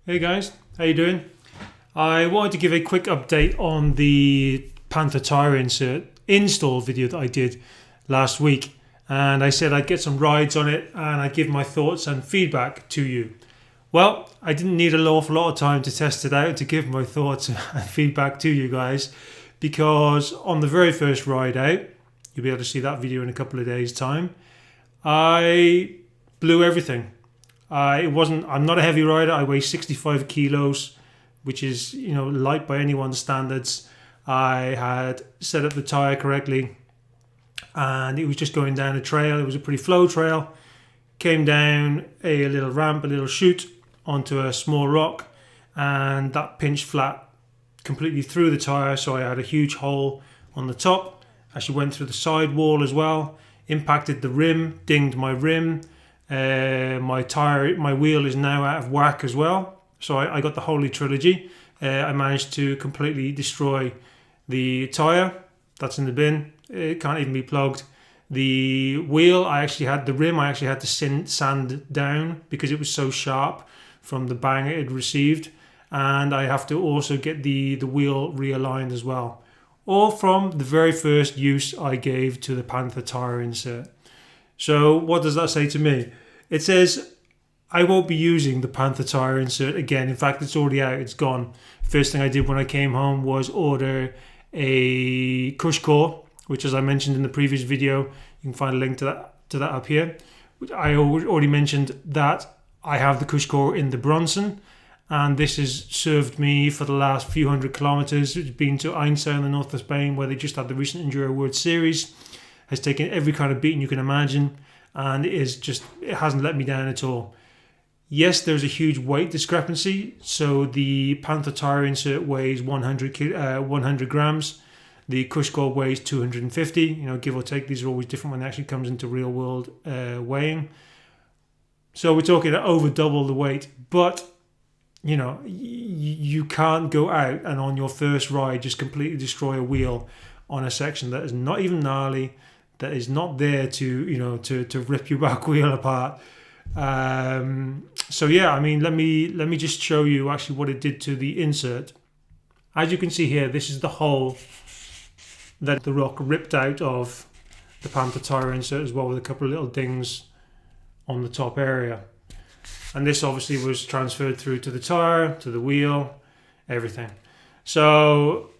Hey guys, how you doing? I wanted to give a quick update on the Panzer tire insert install video that I did last week, and I said I'd get some rides on it and I'd give my thoughts and feedback to you. Well, I didn't need an awful lot of time to test it out to give my thoughts and feedback to you guys, because on the very first ride out, you'll be able to see that video in a couple of days time, I blew everything. I'm not a heavy rider. I weigh 65 kilos, which is, light by anyone's standards. I had set up the tire correctly and it was just going down a trail. It was a pretty flow trail. Came down a little ramp, a little chute onto a small rock, and that pinched flat completely through the tire. So I had a huge hole on the top. Actually went through the side wall as well. Impacted the rim, dinged my rim. My wheel is now out of whack as well. So I got the holy trilogy. I managed to completely destroy the tire. That's in the bin. It can't even be plugged. The wheel, the rim I actually had to sand down because it was so sharp from the bang it had received. And I have to also get the wheel realigned as well. All from the very first use I gave to the Panzer tire insert. So what does that say to me? It says I won't be using the Panzer tire insert again. In fact, it's already out. It's gone. First thing I did when I came home was order a cush core, which, as I mentioned in the previous video, you can find a link to that up here. I already mentioned that I have the cush core in the Bronson, and this has served me for the last few hundred kilometers. It's been to Hasta in the north of Spain, where they just had the recent Enduro World Series. Has taken every kind of beating you can imagine, and it hasn't let me down at all. Yes, there's a huge weight discrepancy. So the Panzer tire insert weighs 100 grams. The cush core weighs 250. Give or take. These are always different when it actually comes into real world weighing. So we're talking over double the weight, but you can't go out and on your first ride just completely destroy a wheel on a section that is not even gnarly, that is not there to rip your back wheel apart. So yeah, let me just show you actually what it did to the insert. As you can see here, this is the hole that the rock ripped out of the Panzer tire insert as well, with a couple of little dings on the top area. And this obviously was transferred through to the tire, to the wheel, everything. So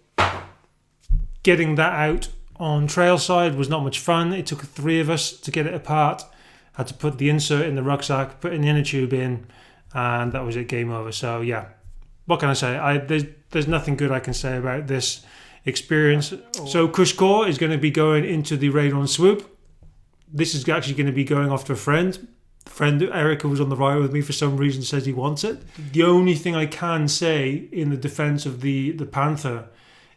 getting that out on trail side was not much fun. It took 3 of us to get it apart. Had to put the insert in the rucksack, put an inner tube in, and that was it, game over. So yeah, what can I say? There's nothing good I can say about this experience. So cush core is going to be going into the Radon Swoop. This is actually going to be going off to a friend. Erica was on the ride with me, for some reason says he wants it. The only thing I can say in the defense of the Panther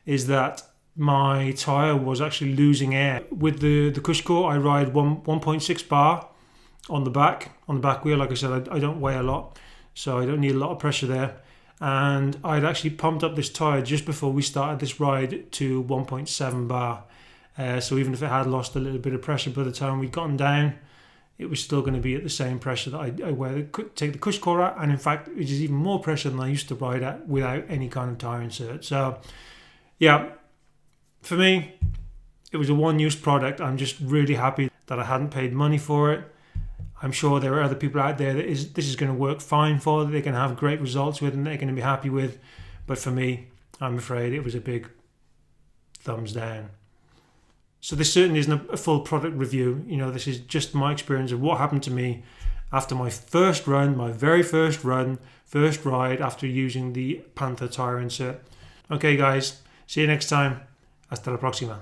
is that my tire was actually losing air. With the cush core, I ride 1.6 bar on the back wheel. Like I said, I don't weigh a lot, so I don't need a lot of pressure there. And I'd actually pumped up this tire just before we started this ride to 1.7 bar. So even if it had lost a little bit of pressure by the time we'd gotten down, it was still going to be at the same pressure that I take the cush core at, and in fact it is even more pressure than I used to ride at without any kind of tire insert. So yeah, for me it was a one-use product. I'm just really happy that I hadn't paid money for it. I'm sure there are other people out there that this is going to work fine for, that they can have great results with and they're going to be happy with, but for me, I'm afraid it was a big thumbs down. So this certainly isn't a full product review. This is just my experience of what happened to me after my first run, my very first ride after using the Panzer tire insert. Okay guys, see you next time. Hasta la próxima.